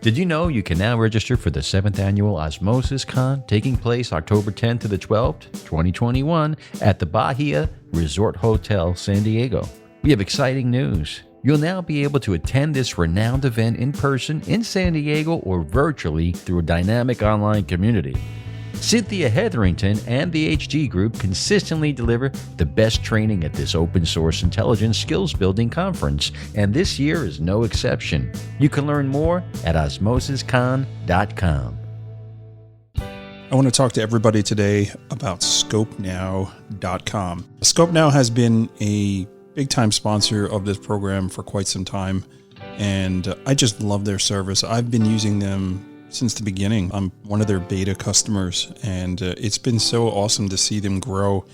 Did you know you can now register for the 7th annual Osmosis Con taking place October 10th to the 12th, 2021 at the Bahia Resort Hotel, San Diego? We have exciting news. You'll now be able to attend this renowned event in person in San Diego or virtually through a dynamic online community. Cynthia Hetherington and the HG Group consistently deliver the best training at this open source intelligence skills building conference, and this year is no exception. You can learn more at osmosiscon.com. I want to talk to everybody today about ScopeNow.com. ScopeNow has been a big-time sponsor of this program for quite some time, and I just love their service. I've been using them since the beginning. I'm one of their beta customers, and it's been so awesome to see them grow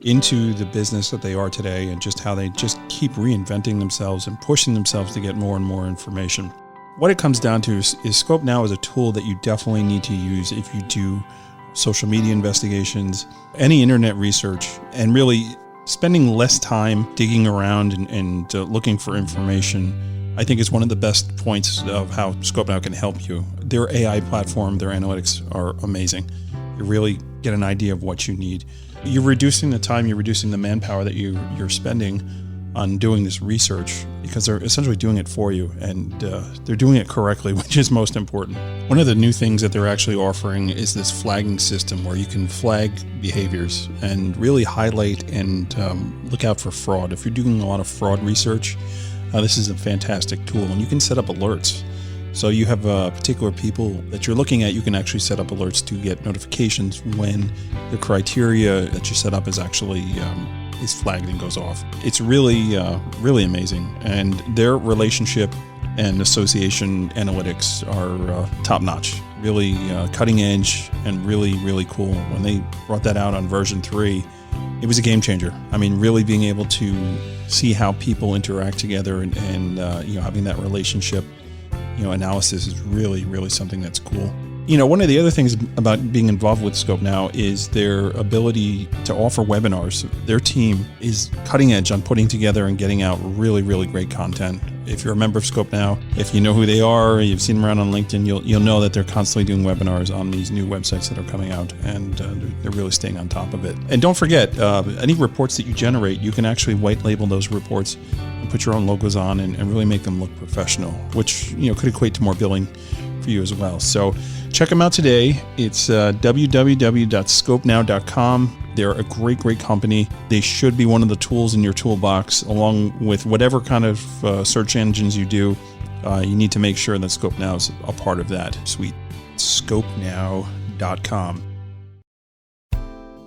into the business that they are today, and just how they just keep reinventing themselves and pushing themselves to get more and more information. What it comes down to is ScopeNow is a tool that you definitely need to use if you do social media investigations, any internet research, and really spending less time digging around and looking for information. I think is one of the best points of how ScopeNow can help you. Their AI platform, their analytics are amazing. You really get an idea of what you need. You're reducing the time, you're reducing the manpower that you're spending on doing this research, because they're essentially doing it for you, and they're doing it correctly, which is most important. One of the new things that they're actually offering is this flagging system where you can flag behaviors and really highlight and look out for fraud. If you're doing a lot of fraud research, this is a fantastic tool, and you can set up alerts. So you have particular people that you're looking at, you can actually set up alerts to get notifications when the criteria that you set up is actually is flagged and goes off. It's really, really amazing. And their relationship and association analytics are top notch, really cutting edge and really, really cool. When they brought that out on version 3, it was a game changer. I mean, really being able to see how people interact together and having that relationship, analysis is really, really something that's cool. One of the other things about being involved with ScopeNow is their ability to offer webinars. Their team is cutting edge on putting together and getting out really, really great content. If you're a member of ScopeNow, if you know who they are, you've seen them around on LinkedIn, you'll know that they're constantly doing webinars on these new websites that are coming out, and they're really staying on top of it. And don't forget, any reports that you generate, you can actually white label those reports and put your own logos on and really make them look professional, which could equate to more billing for you as well. So check them out today. It's www.scopenow.com. They're a great, great company. They should be one of the tools in your toolbox, along with whatever kind of search engines you do. You need to make sure that ScopeNow is a part of that suite. ScopeNow.com.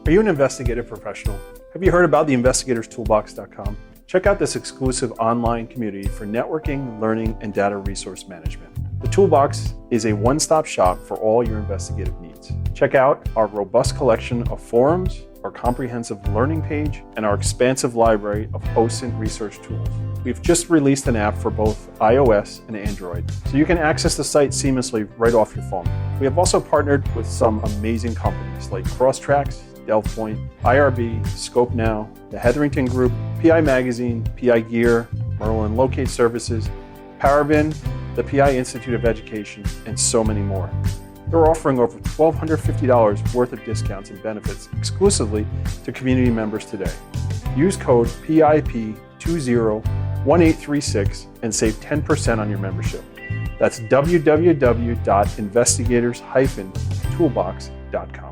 Are you an investigative professional? Have you heard about the investigatorstoolbox.com? Check out this exclusive online community for networking, learning, and data resource management. The Toolbox is a one-stop shop for all your investigative needs. Check out our robust collection of forums, our comprehensive learning page, and our expansive library of OSINT research tools. We've just released an app for both iOS and Android, so you can access the site seamlessly right off your phone. We have also partnered with some amazing companies like Crosstracks, Delphoint, IRB, ScopeNow, the Hetherington Group, PI Magazine, PI Gear, Merlin Locate Services, Parabin, the PI Institute of Education, and so many more. They're offering over $1,250 worth of discounts and benefits exclusively to community members today. Use code PIP201836 and save 10% on your membership. That's www.investigators-toolbox.com.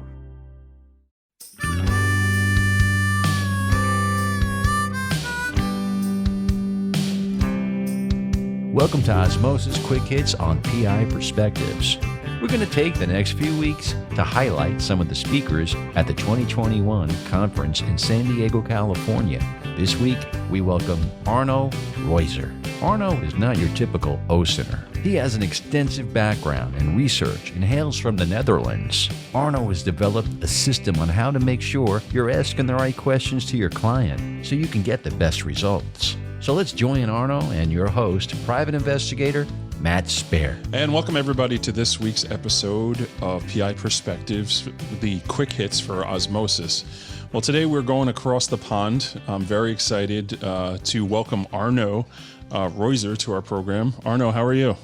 Welcome to Osmosis Quick Hits on PI Perspectives. We're going to take the next few weeks to highlight some of the speakers at the 2021 conference in San Diego, California. This week, we welcome Arno Reuser. Arno is not your typical OSINTER. He has an extensive background in research and hails from the Netherlands. Arno has developed a system on how to make sure you're asking the right questions to your client so you can get the best results. So let's join Arno and your host, Private Investigator, Matt Spaier. And welcome everybody to this week's episode of PI Perspectives, the Quick Hits for Osmosis. Well, today we're going across the pond. I'm very excited to welcome Arno Reuser to our program. Arno, how are you?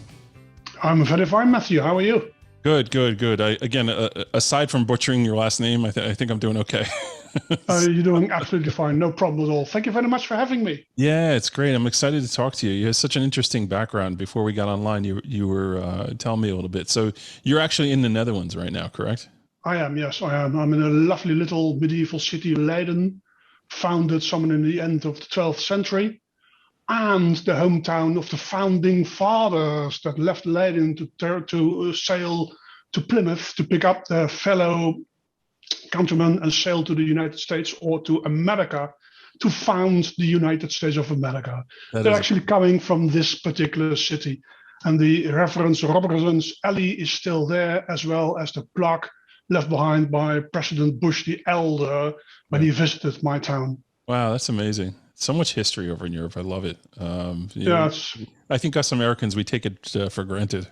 I'm very fine, Matthew. How are you? Good. Aside from butchering your last name, I think I'm doing okay. You're doing absolutely fine. No problem at all. Thank you very much for having me. Yeah, it's great. I'm excited to talk to you. You have such an interesting background. Before we got online, you were telling me a little bit. So you're actually in the Netherlands right now, correct? I am, yes, I am. I'm in a lovely little medieval city, Leiden, founded somewhere in the end of the 12th century, and the hometown of the founding fathers that left Leiden to sail to Plymouth to pick up their fellow countrymen and sail to the United States or to America to found the United States of America. They're actually coming from this particular city. And the reference Robertson's Alley is still there, as well as the plaque left behind by President Bush the Elder when he visited my town. Wow, that's amazing. So much history over in Europe. I love it. I think us Americans, we take it for granted.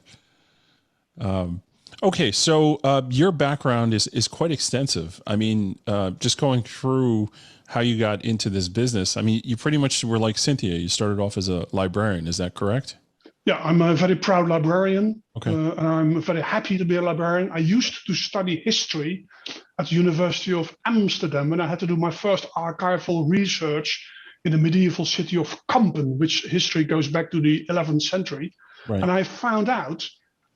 Okay, so your background is quite extensive. I mean, just going through how you got into this business, I mean, you pretty much were like Cynthia. You started off as a librarian. Is that correct? Yeah, I'm a very proud librarian. Okay. And I'm very happy to be a librarian. I used to study history at the University of Amsterdam when I had to do my first archival research in the medieval city of Kampen, which history goes back to the 11th century. Right. And I found out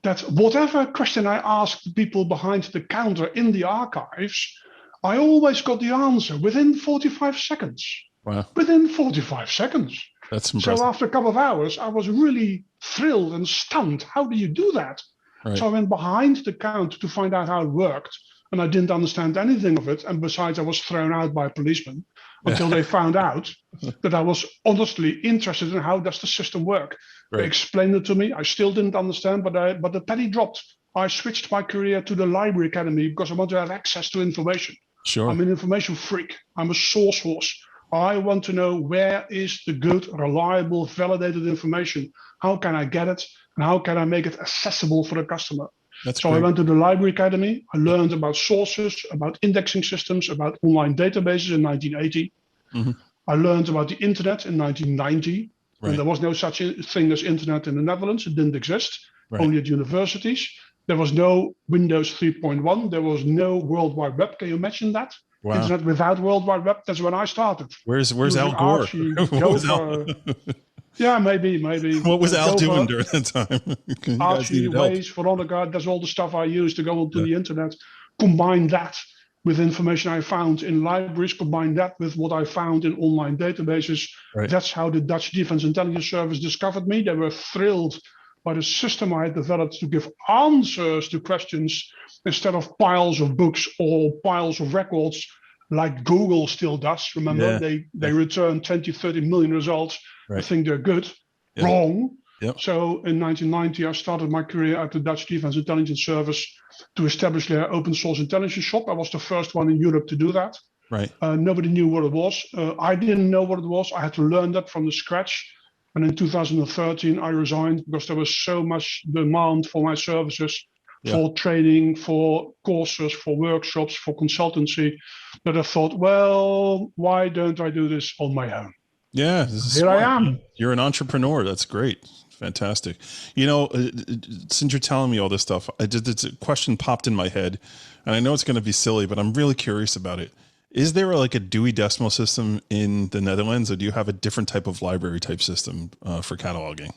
that whatever question I asked the people behind the counter in the archives, I always got the answer within 45 seconds. Wow. Within 45 seconds. That's impressive. So after a couple of hours, I was really thrilled and stunned. How do you do that? Right. So I went behind the counter to find out how it worked. And I didn't understand anything of it. And besides, I was thrown out by policemen until they found out that I was honestly interested in how does the system work. Right. They explained it to me. I still didn't understand, but the penny dropped. I switched my career to the Library Academy because I want to have access to information. Sure. I'm an information freak. I'm a source horse. I want to know where is the good, reliable, validated information. How can I get it? And how can I make it accessible for the customer? So I went to the Library Academy. I learned about sources, about indexing systems, about online databases in 1980. Mm-hmm. I learned about the internet in 1990. Right. And there was no such thing as internet in the Netherlands. It didn't exist, only at universities. There was no Windows 3.1. There was no World Wide Web. Can you imagine that? Wow. Internet without World Wide Web. That's when I started. Where's Al Gore? Yeah, maybe. What was Al doing during that time? Archie, Waze, Veronica, that's all the stuff I use to go onto the internet. Combine that with information I found in libraries, combine that with what I found in online databases. Right. That's how the Dutch Defense Intelligence Service discovered me. They were thrilled by the system I had developed to give answers to questions instead of piles of books or piles of records like Google still does. Remember, they return 20, 30 million results. Right. I think they're good. Yeah. Wrong. Yep. So in 1990, I started my career at the Dutch Defense Intelligence Service to establish their open source intelligence shop. I was the first one in Europe to do that. Right. Nobody knew what it was. I didn't know what it was. I had to learn that from the scratch. And in 2013, I resigned because there was so much demand for my services, for training, for courses, for workshops, for consultancy, that I thought, well, why don't I do this on my own? Yeah, this is here smart. I am. You're an entrepreneur. That's great. Fantastic. You know, since you're telling me all this stuff, it's a question popped in my head, and I know it's going to be silly, but I'm really curious about it. Is there like a Dewey Decimal System in the Netherlands, or do you have a different type of library type system for cataloging?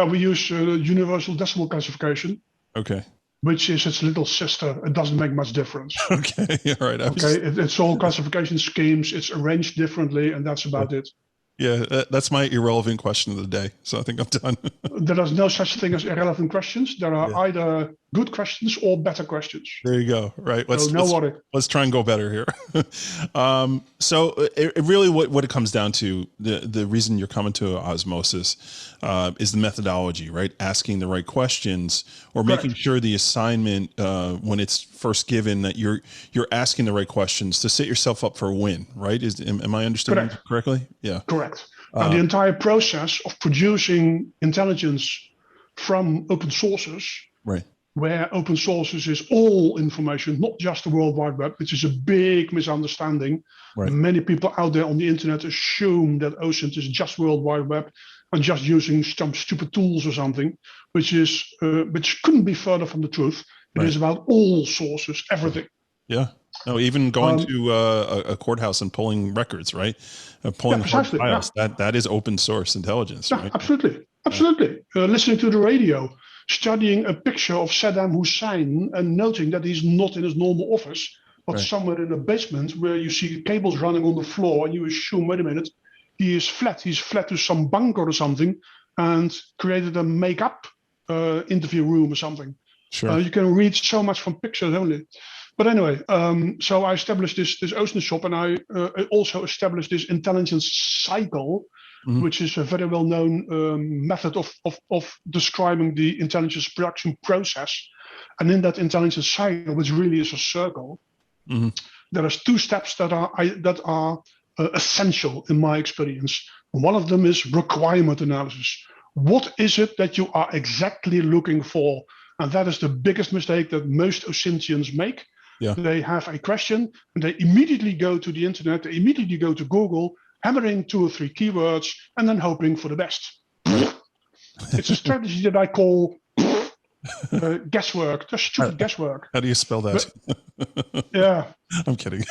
We use Universal Decimal Classification. Okay. Which is its little sister. It doesn't make much difference. Okay, all right. It's all classification schemes. It's arranged differently, and that's about it. Yeah, that's my irrelevant question of the day. So I think I'm done. There is no such thing as irrelevant questions. There are either good questions or better questions. There you go. Right. Let's try and go better here. So it really, what it comes down to, the reason you're coming to Osmosis is the methodology, right? Asking the right questions, or making sure the assignment, when it's first given, that you're asking the right questions to set yourself up for a win, right? Am I understanding correctly? Yeah. Correct. The entire process of producing intelligence from open sources, right, where open sources is all information, not just the World Wide Web, which is a big misunderstanding. Right. Many people out there on the internet assume that OSINT is just World Wide Web, and just using some stupid tools or something, which couldn't be further from the truth. It is about all sources, everything. Yeah. No, even going to a courthouse and pulling records, right? Pulling files. That is open source intelligence, right? Absolutely. Listening to the radio, studying a picture of Saddam Hussein and noting that he's not in his normal office, but somewhere in the basement where you see cables running on the floor, and you assume, wait a minute, he's fled to some bunker or something and created a make-up interview room or something. Sure. You can read so much from pictures only. But anyway, so I established this OSINTER shop, and I also established this intelligence cycle, which is a very well-known method of describing the intelligence production process. And in that intelligence cycle, which really is a circle, there are 2 steps that are essential in my experience. One of them is requirement analysis. What is it that you are exactly looking for? And that is the biggest mistake that most OSINTians make. Yeah. They have a question and they immediately go to the internet, they immediately go to Google, hammering 2 or 3 keywords, and then hoping for the best. It's a strategy that I call guesswork, just stupid guesswork. How do you spell that? Yeah. I'm kidding.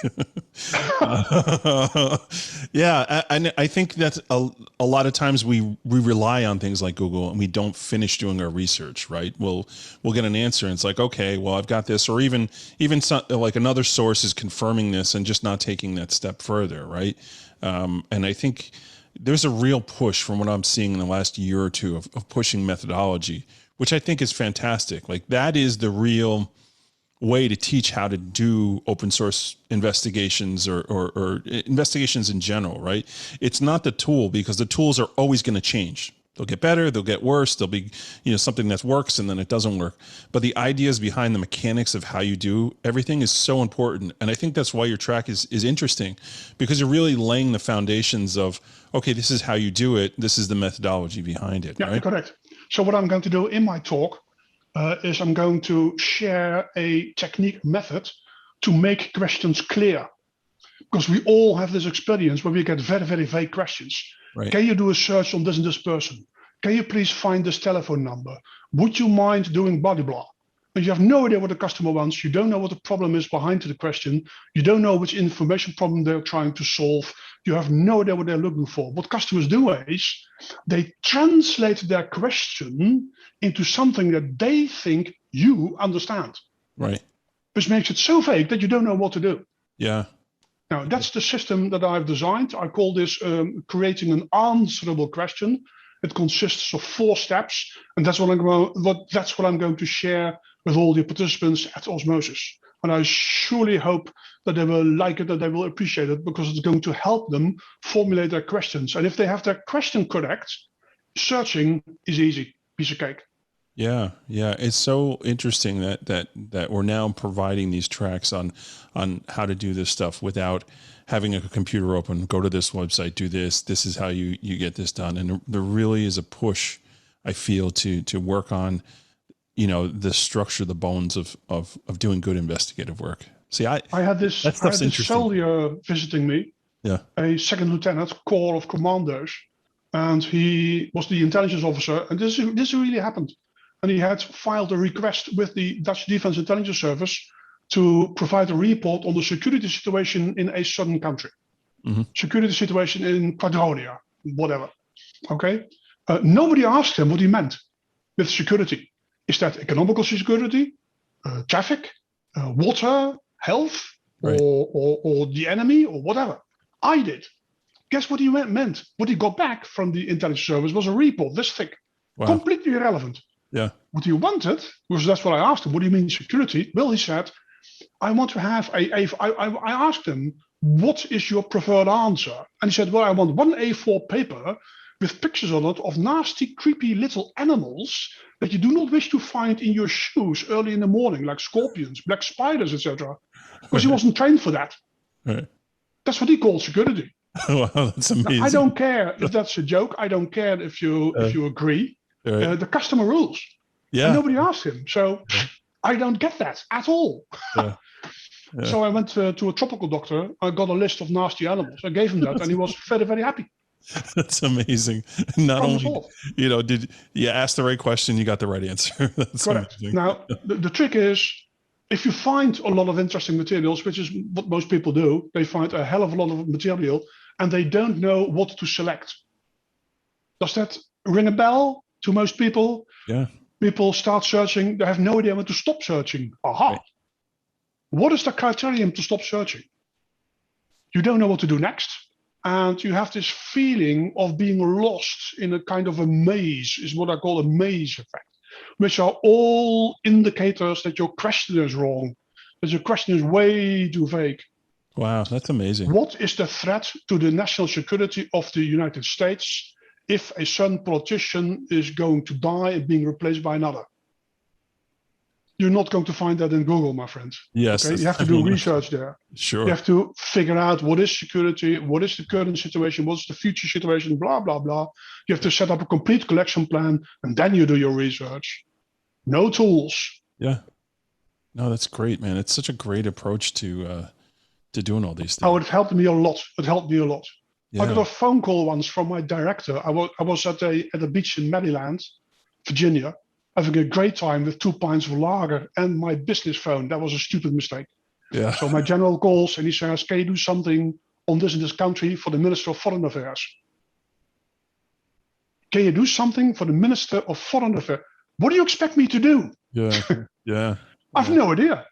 Yeah, and I think that a lot of times we rely on things like Google and we don't finish doing our research, right? We'll get an answer and it's like, okay, well, I've got this, or even some, like another source is confirming this and just not taking that step further, right? And I think there's a real push from what I'm seeing in the last year or two of pushing methodology, which I think is fantastic. Like that is the real way to teach how to do open source investigations or investigations in general, right? It's not the tool, because the tools are always going to change. They'll get better, they'll get worse, there'll be, something that works and then it doesn't work. But the ideas behind the mechanics of how you do everything is so important. And I think that's why your track is interesting, because you're really laying the foundations of, okay, this is how you do it, this is the methodology behind it, yeah, right? Correct. So what I'm going to do in my talk is I'm going to share a technique method to make questions clear. Because we all have this experience where we get very, very vague questions. Right. Can you do a search on this and this person? Can you please find this telephone number? Would you mind doing blah, blah, blah? And you have no idea what the customer wants. You don't know what the problem is behind the question. You don't know which information problem they're trying to solve. You have no idea what they're looking for. What customers do is they translate their question into something that they think you understand. Right. Which makes it so vague that you don't know what to do. Yeah. Now, that's the system that I've designed. I call this creating an answerable question. It consists of 4 steps, and that's what I'm going to share with all the participants at Osmosis. And I surely hope that they will like it, that they will appreciate it, because it's going to help them formulate their questions. And if they have their question correct, searching is easy, piece of cake. Yeah, it's so interesting that we're now providing these tracks on how to do this stuff without having a computer open. Go to this website, do this. This is how you get this done. And there really is a push, I feel, to work on, the structure, the bones of doing good investigative work. See, I had this soldier visiting me. Yeah, a second lieutenant, Corps of Commandos, and he was the intelligence officer. And this really happened. And he had filed a request with the Dutch Defense Intelligence Service to provide a report on the security situation in a certain country. Security situation in Quadronia, whatever. Okay? Nobody asked him what he meant with security. Is that economical security, traffic, water, health, right, or the enemy, or whatever? I did. Guess what he meant? What he got back from the intelligence service was a report this thick. Wow. Completely irrelevant. Yeah. What he wanted, because that's what I asked him, what do you mean security? Well, he said, I want to have I asked him, what is your preferred answer? And he said, well, I want one A4 paper with pictures on it of nasty, creepy little animals that you do not wish to find in your shoes early in the morning, like scorpions, black spiders, etc. Because he wasn't trained for that. Right. That's what he called security. Wow, that's amazing. I don't care if that's a joke. I don't care if you agree. The customer rules. Yeah. And nobody asked him. So I don't get that at all. Yeah. Yeah. So I went to a tropical doctor. I got a list of nasty animals. I gave him that, and he was very, very happy. That's amazing. Not Problem only, solved. did you ask the right question, you got the right answer. That's Correct. amazing. Now, the trick is, if you find a lot of interesting materials, which is what most people do, they find a hell of a lot of material and they don't know what to select. Does that ring a bell to most people? Yeah. People start searching, they have no idea when to stop searching. Aha. Right. What is the criterion to stop searching? You don't know what to do next. And you have this feeling of being lost in a kind of a maze, is what I call a maze effect, which are all indicators that your question is wrong, that your question is way too vague. Wow, that's amazing. What is the threat to the national security of the United States if a certain politician is going to die and being replaced by another? You're not going to find that in Google, my friend. Yes. Okay? You have to do research there. Sure. You have to figure out what is security, what is the current situation, what's the future situation, blah, blah, blah. You have to set up a complete collection plan, and then you do your research. No tools. Yeah. No, that's great, man. It's such a great approach to doing all these things. Oh, it helped me a lot. It helped me a lot. Yeah. I got a phone call once from my director. I was at a beach in Maryland, Virginia, having a great time with 2 pints of lager and my business phone. That was a stupid mistake. Yeah. So my general calls and he says, can you do something on this in this country for the Minister of Foreign Affairs? Can you do something for the Minister of Foreign Affairs? What do you expect me to do? Yeah. Yeah. I have no idea.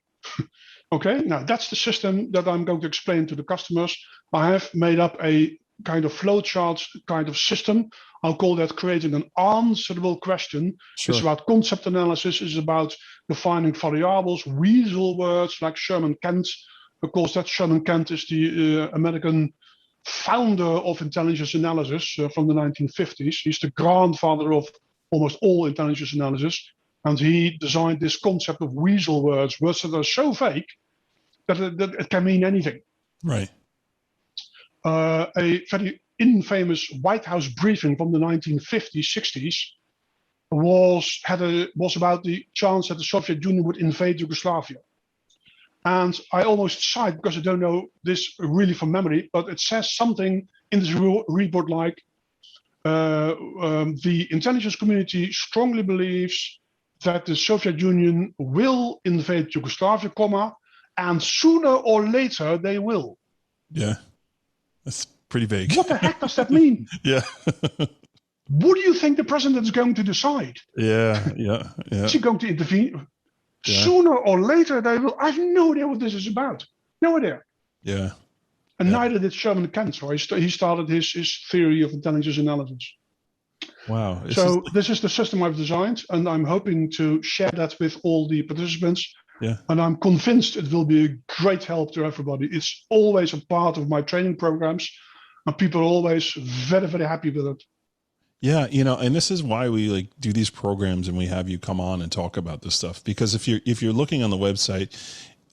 Okay, now that's the system that I'm going to explain to the customers. I have made up a kind of flowchart kind of system. I'll call that creating an answerable question. Sure. It's about concept analysis. It's about defining variables, weasel words like Sherman Kent. Of course, that Sherman Kent is the American founder of intelligence analysis from the 1950s. He's the grandfather of almost all intelligence analysis. And he designed this concept of weasel words, words that are so vague that it can mean anything. Right. A very infamous White House briefing from the 1950s, 60s was about the chance that the Soviet Union would invade Yugoslavia. And I almost sighed because I don't know this really from memory, but it says something in this report like the intelligence community strongly believes that the Soviet Union will invade Yugoslavia, and sooner or later they will. Yeah. That's pretty vague. What the heck does that mean? Yeah. What do you think the president is going to decide? Yeah. Is he going to intervene? Yeah. Sooner or later they will. I have no idea what this is about. No idea. Yeah. And neither did Sherman Kent. So he started his theory of intelligence analysis. Wow. This is the system I've designed, and I'm hoping to share that with all the participants. Yeah. And I'm convinced it will be a great help to everybody. It's always a part of my training programs, and people are always very, very happy with it. Yeah, and this is why we do these programs and we have you come on and talk about this stuff, because if you're looking on the website,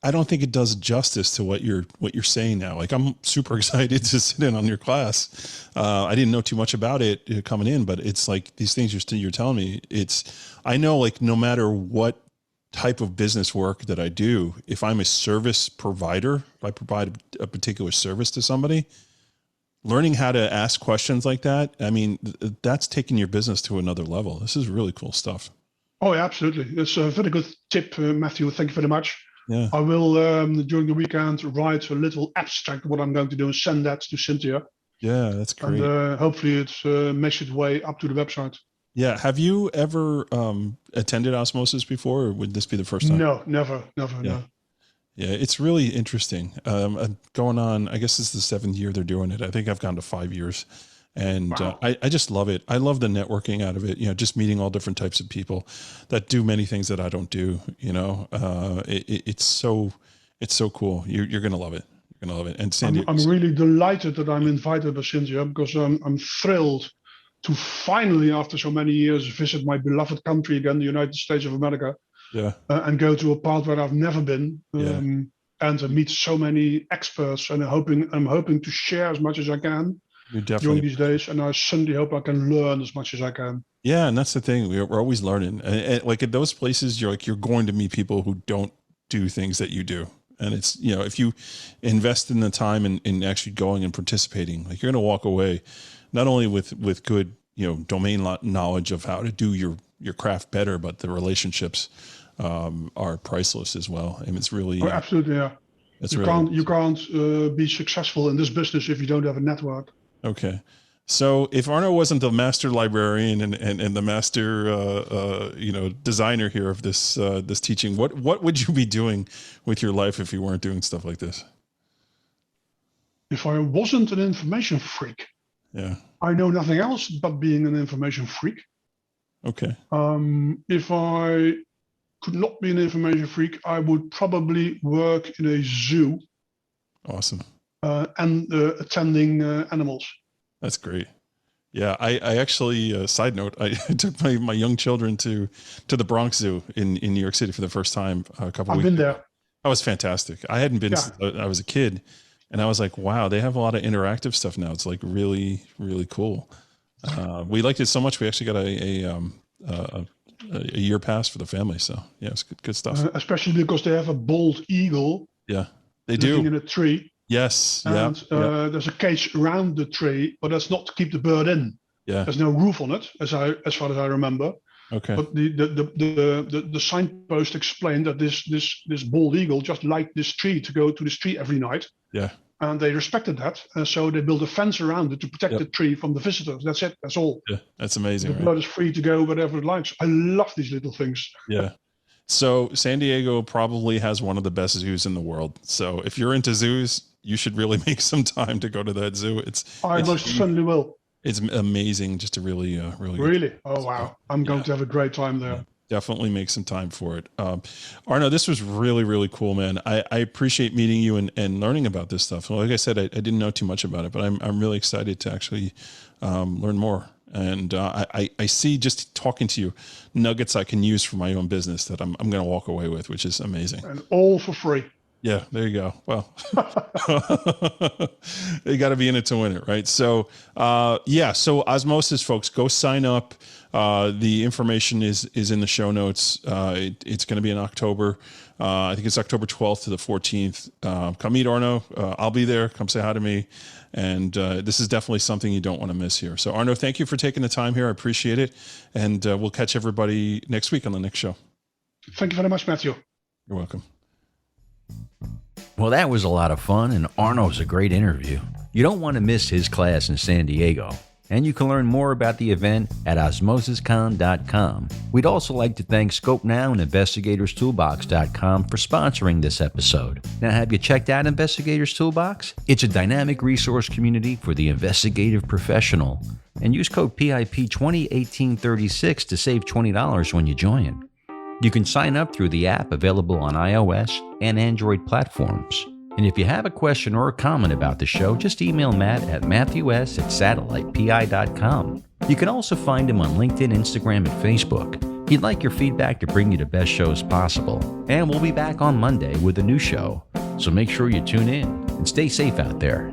I don't think it does justice to what you're saying now. I'm super excited to sit in on your class. I didn't know too much about it coming in, but it's like these things you're telling me. I know no matter what type of business work that I do, if I'm a service provider, if I provide a particular service to somebody, learning how to ask questions like that, I mean, that's taking your business to another level. This is really cool stuff. Oh, yeah, absolutely. It's a very good tip, Matthew. Thank you very much. Yeah. I will, during the weekend, write a little abstract of what I'm going to do and send that to Cynthia. Yeah, that's great. And hopefully it makes its way up to the website. Yeah. Have you ever attended Osmosis before, or would this be the first time? No, never, Yeah. no. Yeah, it's really interesting. Going on, I guess this is the 7th year they're doing it. I think I've gone to 5 years, and Wow. I just love it. I love the networking out of it. Just meeting all different types of people that do many things that I don't do. It's so cool. You're gonna love it. You're gonna love it. And Sandy, I'm really delighted that I'm invited by Cynthia, because I'm thrilled to finally, after so many years, visit my beloved country again, the United States of America. Yeah. And go to a part where I've never been, and meet so many experts. And I'm hoping to share as much as I can during these days. And I certainly hope I can learn as much as I can. Yeah, and that's the thing. We're always learning. And at those places, you're going to meet people who don't do things that you do. And it's if you invest in the time in actually going and participating, you're going to walk away not only with good, domain knowledge of how to do your craft better, but the relationships are priceless as well. And it's really absolutely, yeah. You can't be successful in this business if you don't have a network. Okay. So if Arno wasn't the master librarian and the master, designer here of this teaching, what would you be doing with your life if you weren't doing stuff like this? If I wasn't an information freak, I know nothing else but being an information freak. Okay. If I could not be an information freak, I would probably work in a zoo. Awesome. And attending animals. That's great. Yeah, I actually, side note, I took my young children to the Bronx Zoo in New York City for the first time a couple weeks ago. I've been there. That was fantastic. I hadn't been since I was a kid, and I was like, wow, they have a lot of interactive stuff now. It's like really, really cool. We liked it so much, we actually got a year pass for the family. So yeah, it's good stuff. Especially because they have a bald eagle. Yeah, they do. Living in a tree. Yes. And there's a cage around the tree, but that's not to keep the bird in. Yeah. There's no roof on it, as far as I remember. Okay. But the signpost explained that this bald eagle just liked this tree to go to this tree every night. Yeah. And they respected that, so they built a fence around it to protect the tree from the visitors. That's it. That's all. Yeah, that's amazing. The bird is free to go wherever it likes. I love these little things. Yeah. So San Diego probably has one of the best zoos in the world. So if you're into zoos, you should really make some time to go to that zoo. I most certainly will. It's amazing, just to really. Oh wow! I'm going to have a great time there. Yeah, definitely make some time for it. Arno, this was really, really cool, man. I appreciate meeting you and learning about this stuff. Well, like I said, I didn't know too much about it, but I'm really excited to actually learn more. And I see, just talking to you, nuggets I can use for my own business that I'm going to walk away with, which is amazing. And all for free. Yeah, there you go. Well, you got to be in it to win it, right? So, so Osmosis, folks, go sign up. The information is in the show notes. It's going to be in October. I think it's October 12th to the 14th. Come meet Arno. I'll be there. Come say hi to me. And this is definitely something you don't want to miss here. So, Arno, thank you for taking the time here. I appreciate it. And we'll catch everybody next week on the next show. Thank you very much, Matthew. You're welcome. Well, that was a lot of fun, and Arno's a great interview. You don't want to miss his class in San Diego. And you can learn more about the event at osmosiscon.com. We'd also like to thank ScopeNow and investigatorstoolbox.com for sponsoring this episode. Now, have you checked out Investigators Toolbox? It's a dynamic resource community for the investigative professional. And use code PIP201836 to save $20 when you join. You can sign up through the app available on iOS and Android platforms. And if you have a question or a comment about the show, just email Matt at matthews@satellitepi.com. You can also find him on LinkedIn, Instagram, and Facebook. He'd like your feedback to bring you the best shows possible. And we'll be back on Monday with a new show. So make sure you tune in and stay safe out there.